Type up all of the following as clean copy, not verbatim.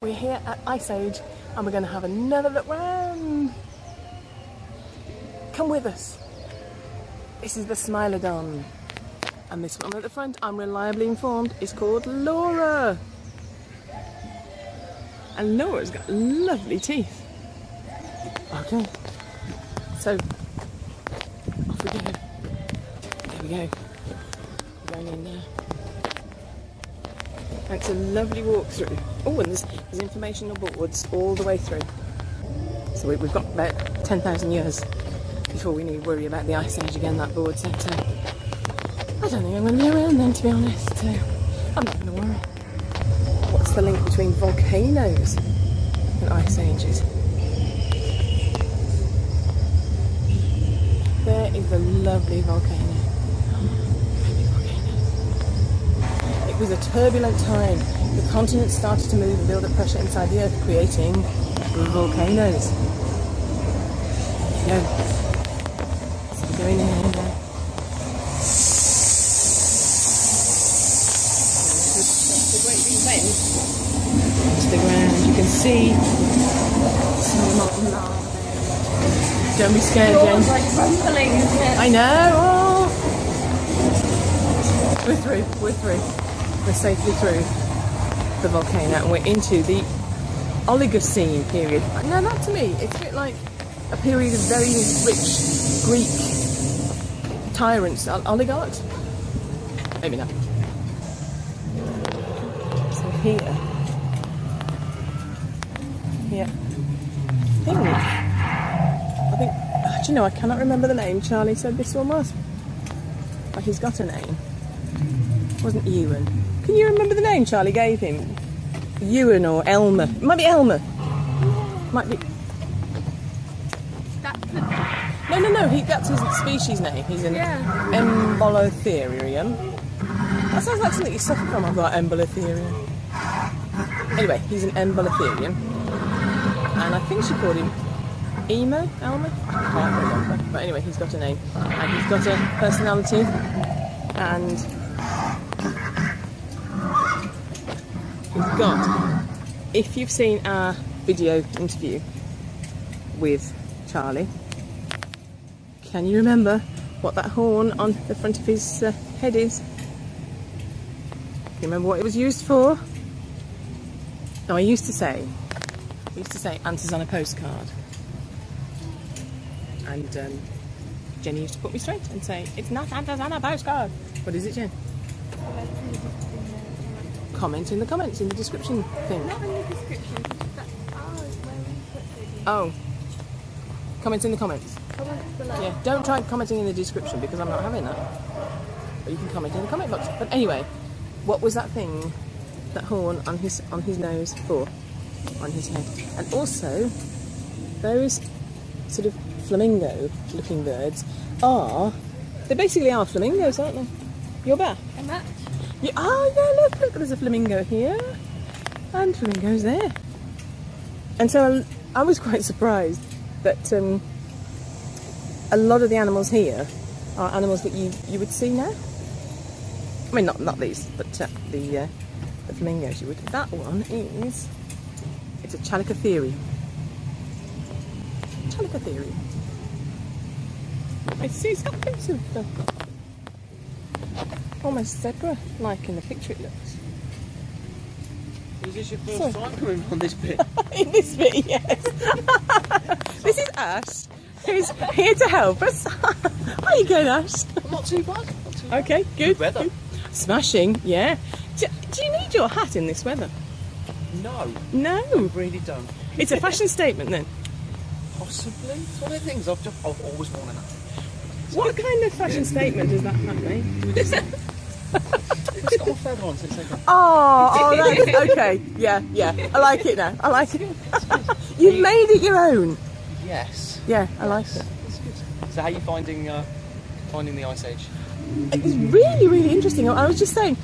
We're here at Ice Age and we're going to have another look round. Come with us. This is the Smilodon. And this one at the front, I'm reliably informed, is called Laura. And Laura's got lovely teeth. Okay. So, off we go. There we go. We're going in there. And it's a lovely walkthrough. Oh, and there's informational boards all the way through. So we've got about 10,000 years before we need to worry about the Ice Age again, that board said. So I don't think I'm going to be around then, to be honest. So I'm not going to worry. What's the link between volcanoes and Ice Ages? There is a lovely volcano. It was a turbulent time. The continent started to move and build up pressure inside the earth, creating volcanoes. There you go. So we're going in there now. The great big vent to the ground. You can see some molten lava there. Don't be scared, Jen. It's like rumbling, isn't it? I know. Oh. We're through. We're through. We're safely through the volcano and we're into the Oligocene period. Now that to me, it's a bit like a period of very rich Greek tyrants, oligarchs? Maybe not. So here, I think, do you know, I cannot remember the name. Charlie said this one was. Like he's got a name. It wasn't Ewan. Can you remember the name Charlie gave him? Ewan or Elmer? It might be Elmer. Might be. No. That's his species name. He's an Embolotherium. That sounds like something you suffer from. I've got Embolotherium. Anyway, he's an Embolotherium, and I think she called him Elmer. I can't remember. But anyway, he's got a name, and he's got a personality, and we've got, if you've seen our video interview with Charlie, can you remember what that horn on the front of his head is? Can you remember what it was used for? No, I used to say answers on a postcard. And Jenny used to put me straight and say, it's not answers on a postcard. What is it, Jen? Comment in the comments, in the description thing. Not in the description, that's where we put it. Oh. Comment in the comments. Comments below. Yeah, don't try commenting in the description because I'm not having that. But you can comment in the comment box. But anyway, what was that thing, that horn on his nose for? On his head. And also, those sort of flamingo-looking birds they basically are flamingos, aren't they? You're back. A match. Yeah, oh yeah, look, there's a flamingo here and flamingos there. And so I was quite surprised that a lot of the animals here are animals that you would see now. I mean, not these, but the flamingos you would. That one is, it's a Chalicotherium. Chalicotherium. I see, it's got bits of almost zebra-like in the picture it looks. Is this your first time coming on this bit? In this bit, yes. This is Ash, who's here to help us. How are you going, Ash? Not too bad. Okay, good. Good weather. Good. Smashing, yeah. Do you need your hat in this weather? No. No. I really don't. It's a fashion statement then. Possibly. It's one of the things I've always worn an hat. What kind of fashion statement does that hat make? It's got my feather on since I got. Oh, that's okay. Yeah. I like it now. I like it. You've made it your own. Yes. Yeah, I like it. That's good. So how are you finding the Ice Age? It's really, really interesting. I was just saying,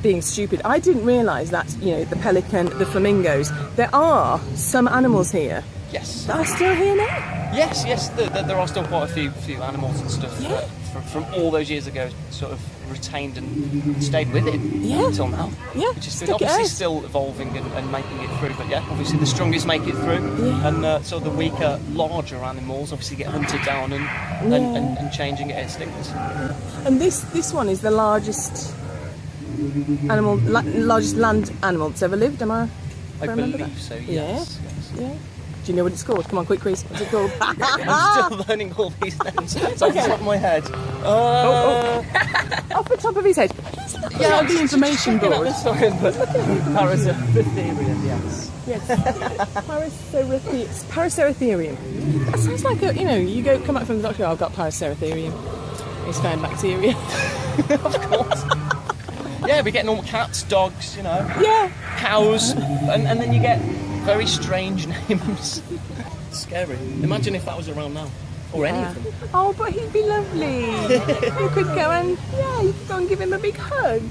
being stupid, I didn't realise that, the pelican, the flamingos, there are some animals here Yes. that are still here now. Yes. There are still quite a few animals and stuff. Yeah. from all those years ago sort of retained and stayed with it until now. Yeah, Which is good. Obviously still evolving and making it through, but yeah, obviously the strongest make it through, and so the weaker, larger animals obviously get hunted down and changing at extinct. And this one is the largest animal, largest land animal that's ever lived. Am I? I believe so. Yes. Yeah. Do you know what it's called? Come on, quick quiz. What's it called? I'm still learning all these names. It's off the top of my head. Off the top of his head. Yeah, the information board. Paraceratherium, yes. Yes. Paraceratherium. That sounds like a, you come back from the doctor, I've got Paraceratherium. It's found bacteria. Of course. Yeah, we're getting all cats, dogs, Yeah. cows, and then you get very strange names. Scary. Imagine if that was around now. Or any of them. Oh, but he'd be lovely. You could go and, you could go and give him a big hug.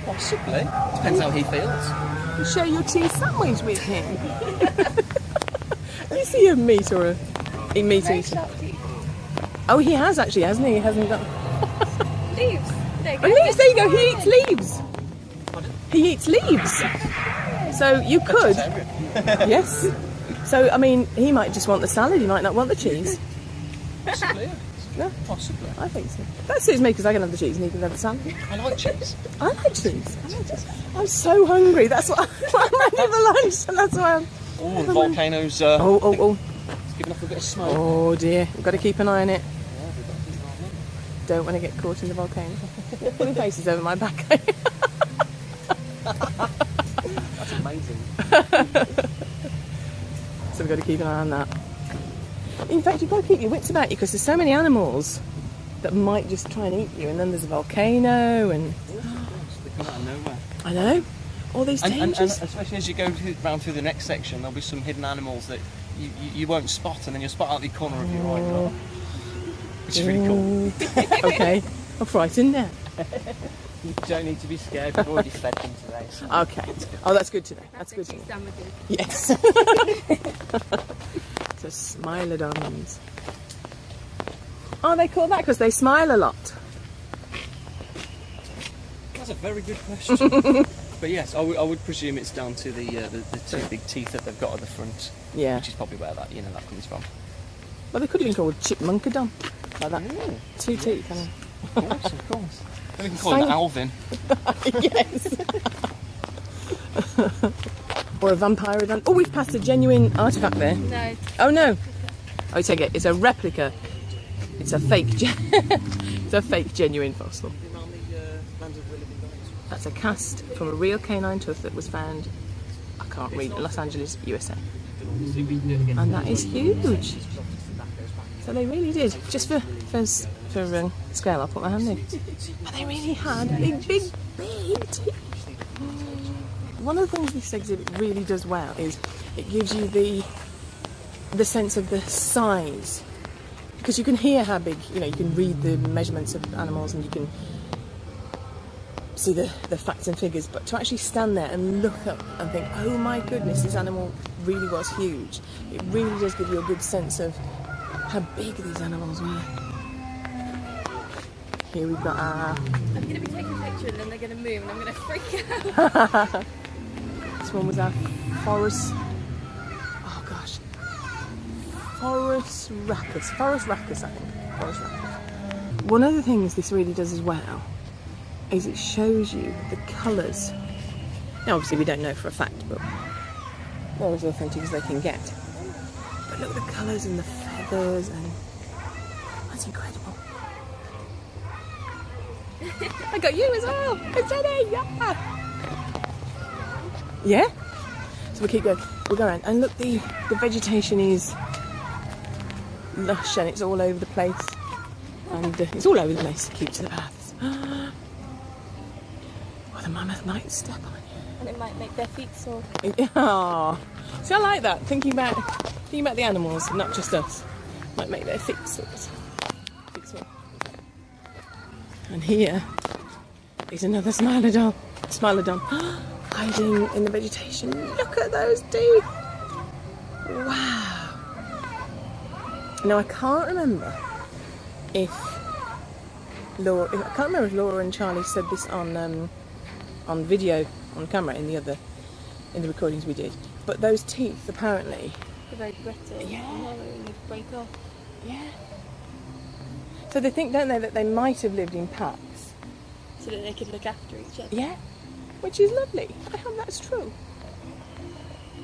Possibly. Depends how he feels. And share your cheese sandwich with him. You see a meat or a meat eater? Oh, he has actually, hasn't he? He hasn't got... Leaves. There you go. Oh, leaves, there you go. He eats leaves. He eats leaves. So you could... Yes. So, I mean, he might just want the salad, he might not want the cheese. Possibly, Yeah. Possibly. I think so. That suits me because I can have the cheese and he can have the salad. I like cheese. I like cheese. I'm so hungry. That's why I'm ready for lunch, and that's why I'm... Oh, the volcanoes. Oh. It's giving off a bit of smoke. Oh dear, we've got to keep an eye on it. Don't want to get caught in the volcano. Putting faces over my back. That's amazing. So we've got to keep an eye on that. In fact, you've got to keep your wits about you because there's so many animals that might just try and eat you, and then there's a volcano and... They come out of nowhere. I know. All these dangers. And especially as you go round through the next section, there'll be some hidden animals that you won't spot, and then you'll spot out the corner of your eye. Which is really cool. Okay. I'm frightened now. You don't need to be scared, we've already fed them today. So. Okay. Oh, that's good to know. That's good to know. Sandwiches. Yes. So smilodons. Oh, they call that because they smile a lot. That's a very good question. But yes, I would presume it's down to the two big teeth that they've got at the front. Yeah. Which is probably where that comes from. Well, they could have been called chipmunkadon. Like that. Ooh. Two teeth. I know. Of course. Then we can call him Alvin. Yes. Or a vampirodon. Oh, we've passed a genuine artefact there. No. Oh no. I take it. It's a replica. It's a fake. It's a fake genuine fossil. That's a cast from a real canine tooth that was found. I can't read. Los Angeles, USA. And that is huge. So they really did. Just for scale, I'll put my hand in. But they really had big teeth. One of the things this exhibit really does well is it gives you the sense of the size, because you can hear how big, you can read the measurements of animals and you can see the facts and figures, but to actually stand there and look up and think, oh my goodness, this animal really was huge, it really does give you a good sense of how big these animals were. Here we've got our... I'm going to be taking a picture and then they're going to move and I'm going to freak out. This one was our forest... Oh gosh. Forest racus, I think. Forest racus. One of the things this really does as well is it shows you the colours. Now obviously we don't know for a fact, but they're as authentic as they can get. But look at the colours and the feathers, and that's incredible. I got you as well. It's Eddie. Yeah. So we keep going. We'll go around and look. The vegetation is lush and it's all over the place, and it's all over the place. Keep to the paths. Oh, the mammoth might step on you. And it might make their feet sore. Oh, see, I like that. Thinking about the animals, not just us, might make their feet sore. And here is another smilodon, hiding in the vegetation. Look at those teeth! Wow. Now I can't remember if Laura, I can't remember if Laura and Charlie said this on video, on camera in the recordings we did. But those teeth apparently. They're very brittle. Yeah. And they break off. Yeah. So they think, don't they, that they might have lived in packs. So that they could look after each other. Yeah. Which is lovely. I hope that's true.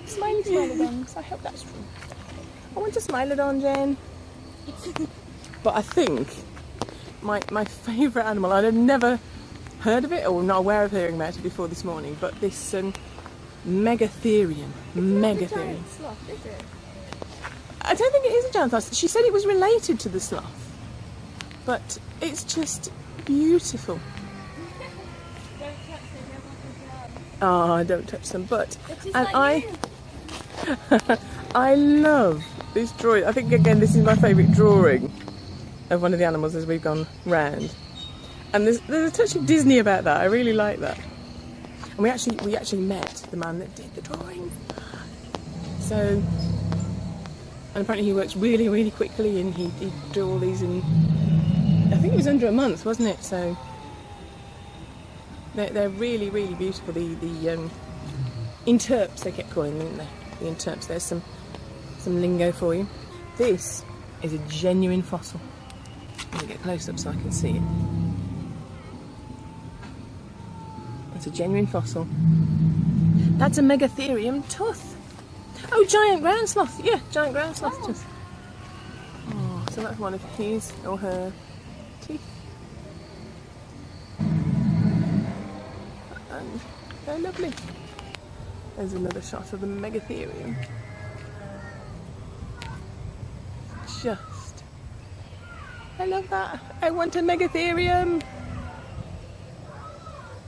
Smiley smilodons. I hope that's true. I want a smilodon, Jen. But I think my favourite animal, I'd have never heard of it or not aware of hearing about it before this morning, but this Megatherium. Megatherium. Sloth, is it? I don't think it is a giant sloth. She said it was related to the sloth, but it's just beautiful. Don't touch them, they're not good. Oh, don't touch them. But and Like I love this drawing. I think again this is my favourite drawing of one of the animals as we've gone round. And there's a touch of Disney about that. I really like that. And we actually met the man that did the drawing. So, and apparently he works really, really quickly, and he drew all these in, I think it was under a month, wasn't it? So they're really, really beautiful. The interps, they kept calling them, didn't they? The interps. There's some lingo for you. This is a genuine fossil. Let me get close up so I can see it. It's a genuine fossil. That's a Megatherium tooth. Oh, giant ground sloth. Yeah, giant ground sloth tooth. Oh, so that's one of his or her teeth. And they're lovely. There's another shot of the Megatherium. Just. I love that. I want a Megatherium.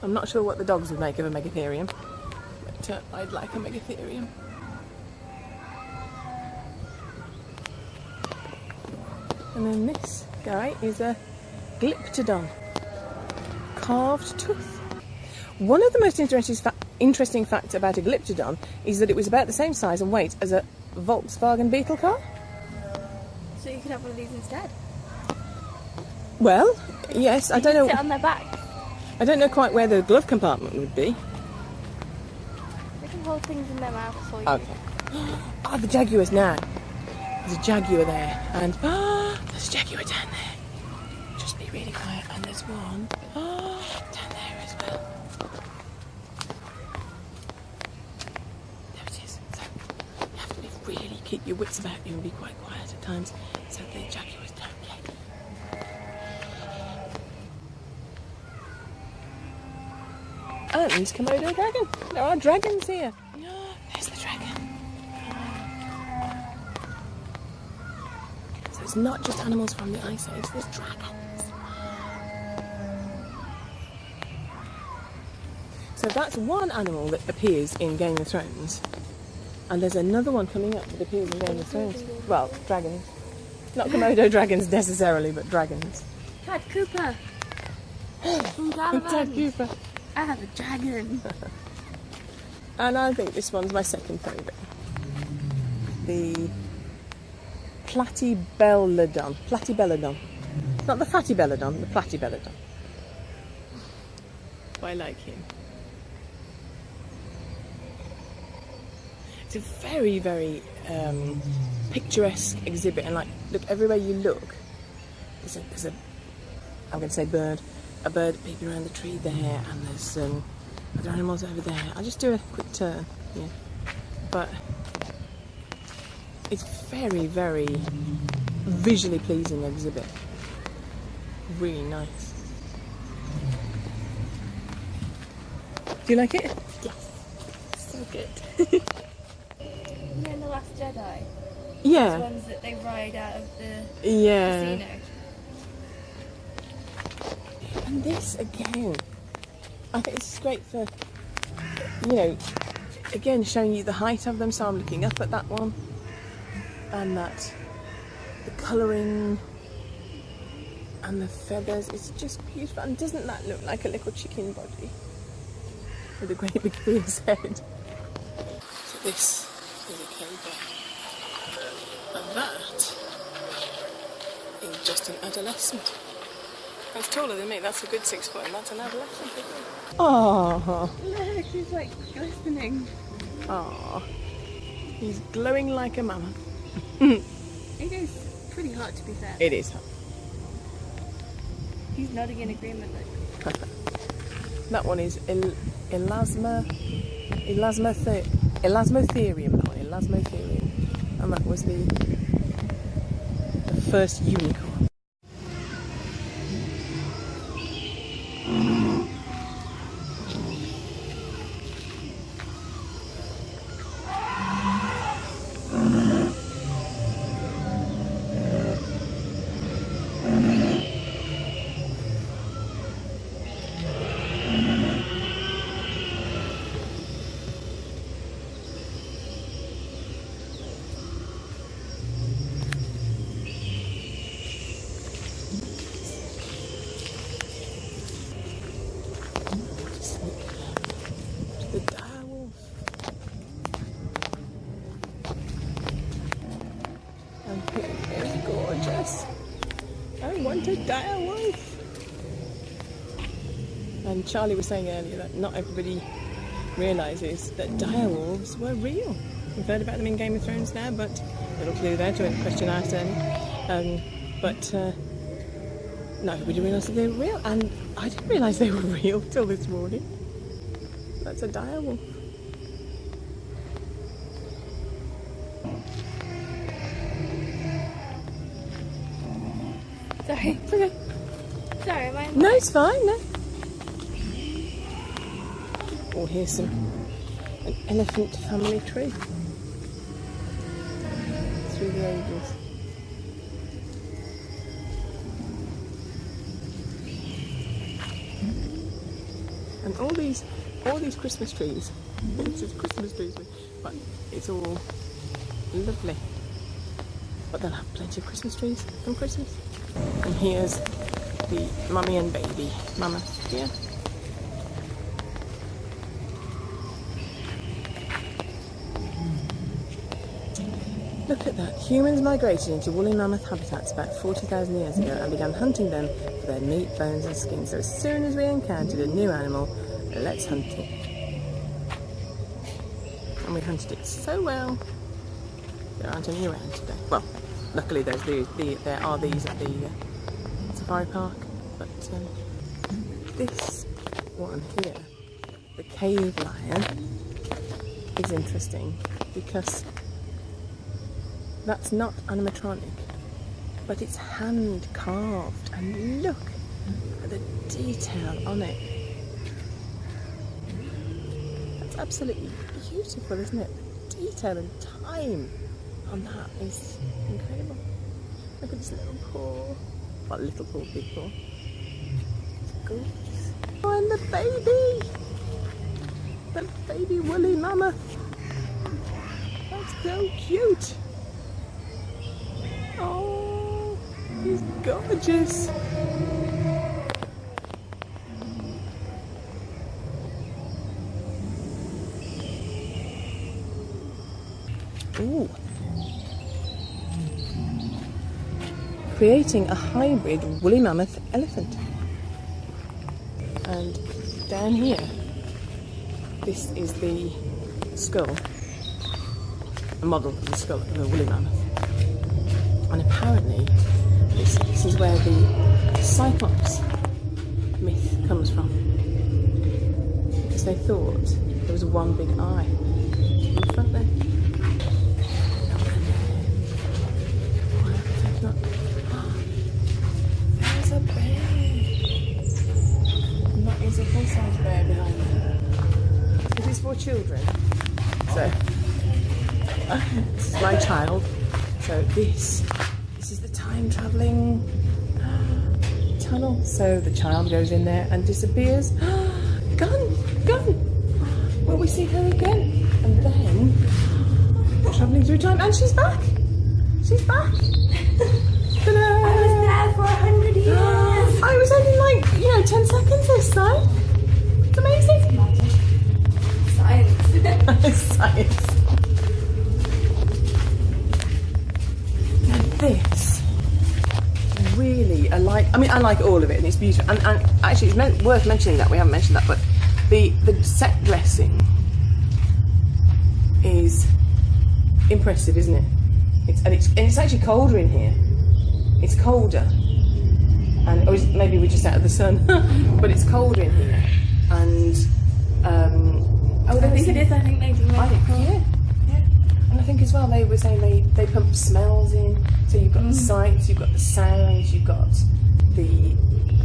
I'm not sure what the dogs would make of a Megatherium, but I'd like a Megatherium. And then this guy is a Glyptodon, carved tooth. One of the most interesting facts about a Glyptodon is that it was about the same size and weight as a Volkswagen Beetle car. So you could have one of these instead. Well, yes, I don't know. Sit on their back. I don't know quite where the glove compartment would be. They can hold things in their mouth for you. Okay. Oh, the jaguars now. There's a jaguar there, and there's a jaguar down there. Just be really quiet. And there's one down there as well. There it is. So you have to really keep your wits about you and be quite quiet at times, so the jaguars don't get. And Komodo dragon. There are dragons here. There's the dragon. So it's not just animals from the Ice Age, there's dragons. So that's one animal that appears in Game of Thrones. And there's another one coming up that appears in Game of Thrones. Well, dragons. Not Komodo dragons necessarily, but dragons. Dad Cooper. From Dad Cooper. I have a dragon. And I think this one's my second favourite. The Platybelodon. Platybelodon. Not the Fatybelodon, the Platybelodon. I like him. It's a very, very picturesque exhibit, and like, look, everywhere you look, there's a I'm going to say bird. A bird peeping around the tree there, and there's other animals over there. I'll just do a quick turn, yeah. But it's very, very visually pleasing exhibit. Really nice. Do you like it? Yes. So good. You know in The Last Jedi? Yeah. Those ones that they ride out of the Yeah. casino. And this again, I think this is great for, you know, again showing you the height of them. So I'm looking up at that one, and that the colouring and the feathers. It's just beautiful. And doesn't that look like a little chicken body with a great big fierce head? So this is a cobra, and that is just an adolescent. That's taller than me. That's a good 6 foot, and that's an adolescent. Oh, Look, he's like glistening. oh, he's glowing like a mammoth. It is pretty hot, to be fair. It is. He's nodding in agreement. Like. That one is Elasmotherium, and that was the first unicorn. The dire wolf. And he is gorgeous. I want a dire wolf. And Charlie was saying earlier that not everybody realises that dire wolves were real. We've heard about them in Game of Thrones now, but little clue there to a question I asked earlier. Nobody realised that they were real, and I didn't realise they were real till this morning. That's a dire wolf. Sorry. It's okay. Sorry, am I? No, it's fine, no. Oh, here's an elephant family tree. Through the ages. And all these Christmas trees. It's just Christmas trees, but it's all lovely. But they'll have plenty of Christmas trees on Christmas. And here's the mummy and baby mammoth here. Look at that. Humans migrated into woolly mammoth habitats about 40,000 years ago and began hunting them for their meat, bones and skin. So as soon as we encountered a new animal, let's hunt it. And we hunted it so well, there aren't any around today. Well, luckily there are these at the safari park, but this one here, the cave lion, is interesting because that's not animatronic, but it's hand carved, and look at the detail on it. That's absolutely beautiful, isn't it? The detail and time on that is incredible. Look at this little paw. Well, little paw, big paw. It's gorgeous. Oh, and the baby woolly mammoth. That's so cute. Oh, he's gorgeous. Ooh. Creating a hybrid woolly mammoth elephant. And down here, this is the skull, a model of the skull of a woolly mammoth. And apparently, this is where the Cyclops myth comes from. Because they thought there was one big eye in the front there. There's a bear. And that is a full-size bear behind me. It is for children. So, this is my child. So this is the time-travelling tunnel. So the child goes in there and disappears. Gun! Will we see her again? And then, travelling through time, and she's back! She's back! Ta-da! I was there for 100 years! I was only 10 seconds this time. It's amazing! Science. Science. This really, like I mean, I like all of it, and it's beautiful. And actually, it's worth mentioning that we haven't mentioned that, but the set dressing is impressive, isn't it? It's actually colder in here. It's colder, and maybe we're just out of the sun, but it's colder in here. And I think it is. I think they do make it cool. Yeah. And I think as well they were saying they pump smells in. So you've got the sights, you've got the sounds, you've got the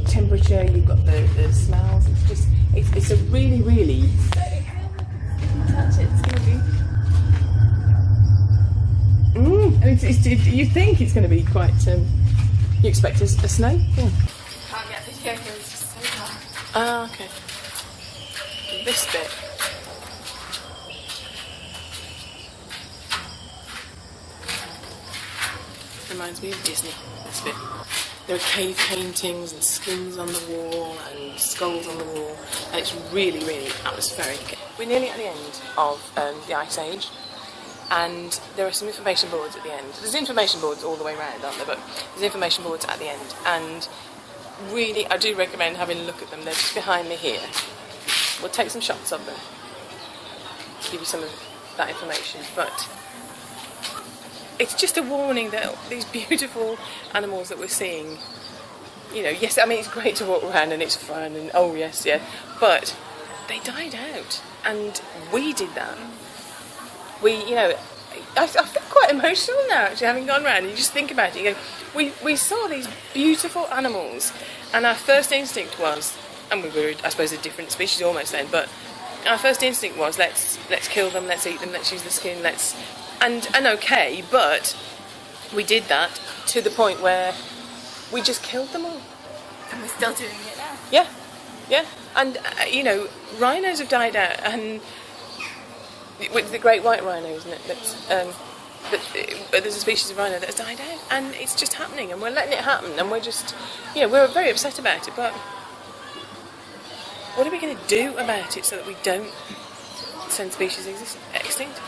temperature, you've got the smells. It's a really, really. Touch it. It's gonna be. You think it's going to be quite. You expect a snow? Yeah. Can't get video because it's just so dark. Ah, okay. This bit. Reminds me of Disney, this bit. There are cave paintings and skins on the wall and skulls on the wall, and it's really, really atmospheric. We're nearly at the end of the Ice Age, and there are some information boards at the end. There's information boards all the way around, aren't there? But there's information boards at the end, and really, I do recommend having a look at them. They're just behind me here. We'll take some shots of them to give you some of that information, but it's just a warning that these beautiful animals that we're seeing, you know, yes, I mean, it's great to walk around and it's fun and oh yes, yeah, but they died out, and we did that. You know, I feel quite emotional now actually, having gone around and you just think about it, you go, we saw these beautiful animals, and our first instinct was, and we were, I suppose, a different species almost then, but our first instinct was, let's kill them, let's eat them, let's use the skin, and okay, but we did that to the point where we just killed them all. And we're still doing it now. Yeah, and you know, rhinos have died out, and with the great white rhino, isn't it? There's a species of rhino that has died out, and it's just happening, and we're letting it happen, and we're just, you know, we're very upset about it, but what are we going to do about it so that we don't send species extinct?